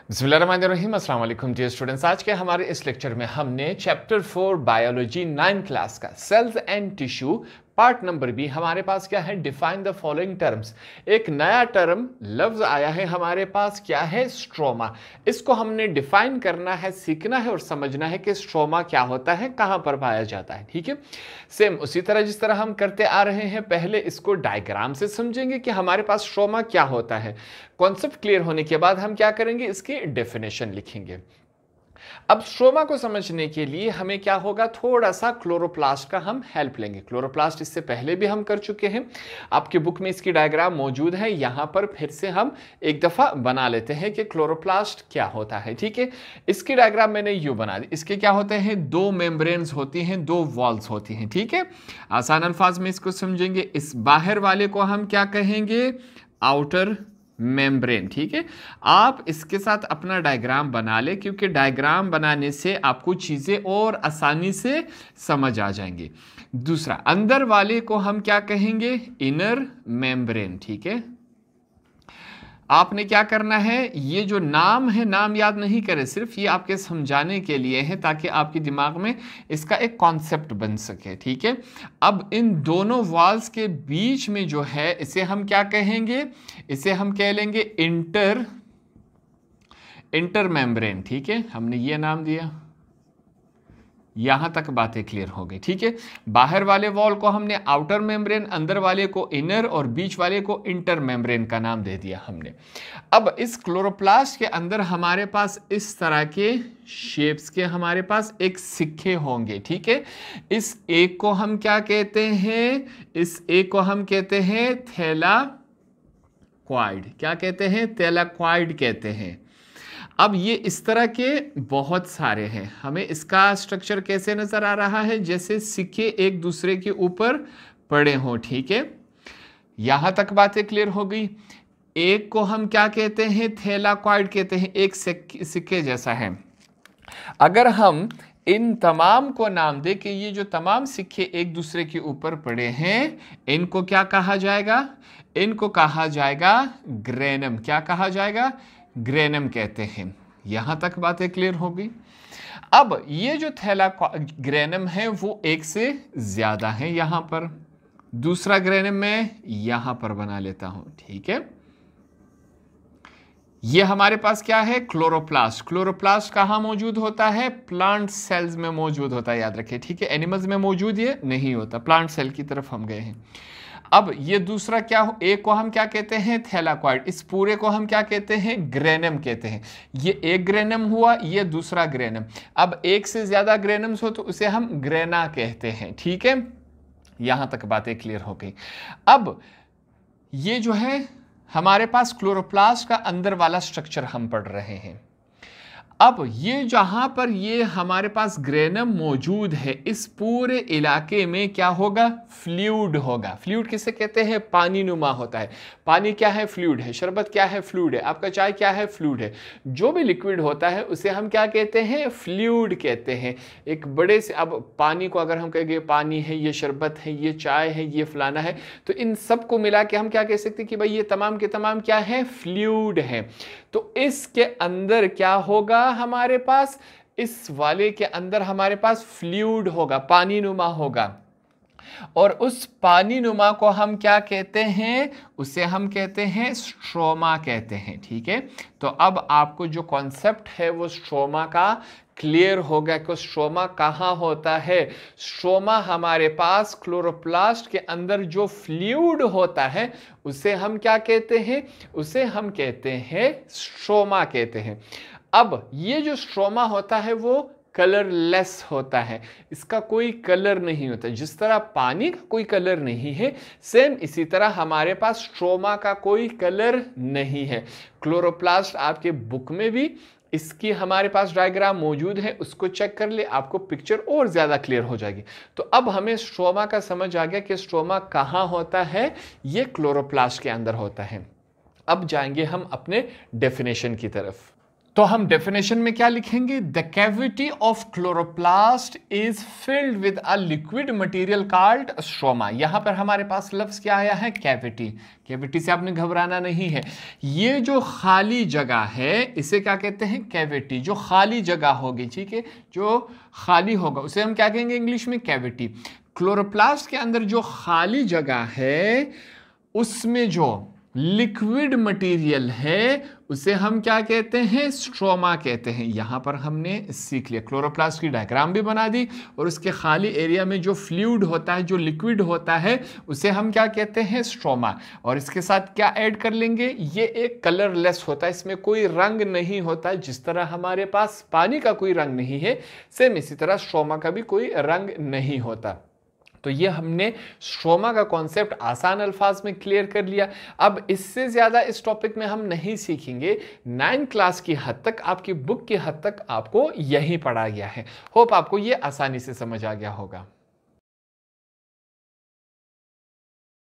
बिस्मिल्लाहिर्रहमानिर्रहीम। अस्सलाम वालेकुम डियर स्टूडेंट्स। आज के हमारे इस लेक्चर में हमने चैप्टर 4 बायोलॉजी 9 क्लास का cells and tissue part number B हमारे पास क्या है, डिफाइन द फॉलोइंग टर्म्स। एक नया टर्म लफ्ज आया है हमारे पास, क्या है, स्ट्रोमा। इसको हमने डिफाइन करना है, सीखना है और समझना है कि स्ट्रोमा क्या होता है, कहां पर पाया जाता है। ठीक है, सेम उसी तरह जिस तरह हम करते आ रहे हैं, पहले इसको डायग्राम से समझेंगे कि हमारे पास स्ट्रोमा क्या होता है। कॉन्सेप्ट क्लियर होने के बाद हम क्या करेंगे, इसकी डेफिनेशन लिखेंगे। अब स्ट्रोमा को समझने के लिए हमें क्या होगा, थोड़ा सा क्लोरोप्लास्ट का हम हेल्प लेंगे। क्लोरोप्लास्ट इससे पहले भी हम कर चुके हैं, आपके बुक में इसकी डायग्राम मौजूद है। यहां पर फिर से हम एक दफा बना लेते हैं कि क्लोरोप्लास्ट क्या होता है। ठीक है, इसकी डायग्राम मैंने यूं बना दी। इसके क्या होते हैं, दो मेम्ब्रेन्स होती हैं, दो वॉल्स होती हैं। ठीक है, आसान अल्फाज में इसको समझेंगे। इस बाहर वाले को हम क्या कहेंगे, आउटर मेम्ब्रेन। ठीक है, आप इसके साथ अपना डायग्राम बना ले, क्योंकि डायग्राम बनाने से आपको चीजें और आसानी से समझ आ जाएंगी। दूसरा, अंदर वाले को हम क्या कहेंगे, इनर मेम्ब्रेन। ठीक है, आपने क्या करना है, ये जो नाम है, नाम याद नहीं करें, सिर्फ ये आपके समझाने के लिए है ताकि आपके दिमाग में इसका एक कॉन्सेप्ट बन सके। ठीक है, अब इन दोनों वॉल्स के बीच में जो है, इसे हम क्या कहेंगे, इसे हम कह लेंगे इंटर मेम्ब्रेन। ठीक है, हमने ये नाम दिया। यहां तक बातें क्लियर हो गई। ठीक है, बाहर वाले वॉल को हमने आउटर मेम्ब्रेन, अंदर वाले को इनर और बीच वाले को इंटर मेम्ब्रेन का नाम दे दिया हमने। अब इस क्लोरोप्लास्ट के अंदर हमारे पास इस तरह के शेप्स के हमारे पास एक सिक्के होंगे। ठीक है, इस एक को हम क्या कहते हैं, इस एक को हम कहते हैं थैलाक्वाइड। क्या कहते हैं, थैलाक्वाइड कहते हैं। अब ये इस तरह के बहुत सारे हैं। हमें इसका स्ट्रक्चर कैसे नजर आ रहा है, जैसे सिक्के एक दूसरे के ऊपर पड़े हों। ठीक है, यहां तक बातें क्लियर हो गई। एक को हम क्या कहते हैं, थैलाक्वाइड कहते हैं, एक सिक्के जैसा है। अगर हम इन तमाम को नाम दे कि ये जो तमाम सिक्के एक दूसरे के ऊपर पड़े हैं, इनको क्या कहा जाएगा, इनको कहा जाएगा ग्रेनम। क्या कहा जाएगा, ग्रेनम कहते हैं। यहां तक बातें क्लियर हो गई। अब ये जो ग्रेनम है वो एक से ज्यादा है। यहां पर दूसरा ग्रेनम मैं यहां पर बना लेता हूं। ठीक है, ये हमारे पास क्या है, क्लोरोप्लास्ट। क्लोरोप्लास्ट कहां मौजूद होता है, प्लांट सेल्स में मौजूद होता है, याद रखिए। ठीक है, एनिमल्स में मौजूद ये नहीं होता, प्लांट सेल की तरफ हम गए हैं। अब ये दूसरा क्या हो, एक को हम क्या कहते हैं, थैलाक्वाइड। इस पूरे को हम क्या कहते हैं, ग्रेनम कहते हैं। ये एक ग्रेनम हुआ, ये दूसरा ग्रेनम। अब एक से ज्यादा ग्रेनम्स हो तो उसे हम ग्रेना कहते हैं। ठीक है, यहां तक बातें क्लियर हो गई। अब ये जो है हमारे पास क्लोरोप्लास्ट का अंदर वाला स्ट्रक्चर हम पढ़ रहे हैं। अब ये जहां पर ये हमारे पास ग्रेनम मौजूद है, इस पूरे इलाके में क्या होगा, फ्लूइड होगा। फ्लूइड किसे कहते हैं, पानी नुमा होता है। पानी क्या है, फ्लूइड है। शरबत क्या है, फ्लूइड है। आपका चाय क्या है, फ्लूइड है। जो भी लिक्विड होता है उसे हम क्या कहते हैं, फ्लूइड कहते हैं। एक बड़े से, अब पानी को अगर हम कहेंगे पानी है, ये शरबत है, ये चाय है, ये फलाना है, तो इन सबको मिला के हम क्या कह सकते हैं कि भाई ये तमाम के तमाम क्या है, फ्लूइड है। तो इसके अंदर क्या होगा, हमारे पास इस वाले के अंदर हमारे पास फ्लूइड होगा, पानी नुमा होगा। और उस पानी नुमा को हम क्या कहते हैं, उसे हम कहते हैं स्ट्रोमा कहते हैं। ठीक है, तो अब आपको जो कॉन्सेप्ट है वो स्ट्रोमा का क्लियर हो गया कि स्ट्रोमा कहाँ होता है। स्ट्रोमा हमारे पास क्लोरोप्लास्ट के अंदर जो फ्लूइड होता है उसे हम क्या कहते हैं, उसे हम कहते हैं स्ट्रोमा कहते हैं। अब ये जो स्ट्रोमा होता है वो कलरलेस होता है, इसका कोई कलर नहीं होता। जिस तरह पानी का कोई कलर नहीं है, सेम इसी तरह हमारे पास स्ट्रोमा का कोई कलर नहीं है। क्लोरोप्लास्ट आपके बुक में भी इसकी हमारे पास डायग्राम मौजूद है, उसको चेक कर ले, आपको पिक्चर और ज्यादा क्लियर हो जाएगी। तो अब हमें स्ट्रोमा का समझ आ गया कि स्ट्रोमा कहाँ होता है, ये क्लोरोप्लास्ट के अंदर होता है। अब जाएंगे हम अपने डेफिनेशन की तरफ। तो हम डेफिनेशन में क्या लिखेंगे? The cavity of chloroplast is filled with a liquid material called stroma. यहां पर हमारे पास लफ्ज क्या आया है? कैविटी। कैविटी से आपने घबराना नहीं है। ये जो खाली जगह है इसे क्या कहते हैं? कैविटी। जो खाली जगह होगी, ठीक है, जो खाली होगा उसे हम क्या कहेंगे इंग्लिश में? कैविटी। क्लोरोप्लास्ट के अंदर जो खाली जगह है उसमें जो लिक्विड मटेरियल है उसे हम क्या कहते हैं? स्ट्रोमा कहते हैं। यहां पर हमने सीख लिया, क्लोरोप्लास्ट की डायग्राम भी बना दी और उसके खाली एरिया में जो फ्लूइड होता है, जो लिक्विड होता है, उसे हम क्या कहते हैं? स्ट्रोमा। और इसके साथ क्या ऐड कर लेंगे? ये एक कलरलेस होता है, इसमें कोई रंग नहीं होता। जिस तरह हमारे पास पानी का कोई रंग नहीं है, सेम इसी तरह स्ट्रोमा का भी कोई रंग नहीं होता। तो ये हमने स्ट्रोमा का कॉन्सेप्ट आसान अल्फाज में क्लियर कर लिया। अब इससे ज़्यादा इस टॉपिक में हम नहीं सीखेंगे। 9 क्लास की हद तक, आपकी बुक की हद तक आपको यही पढ़ा गया है। होप आपको ये आसानी से समझ आ गया होगा।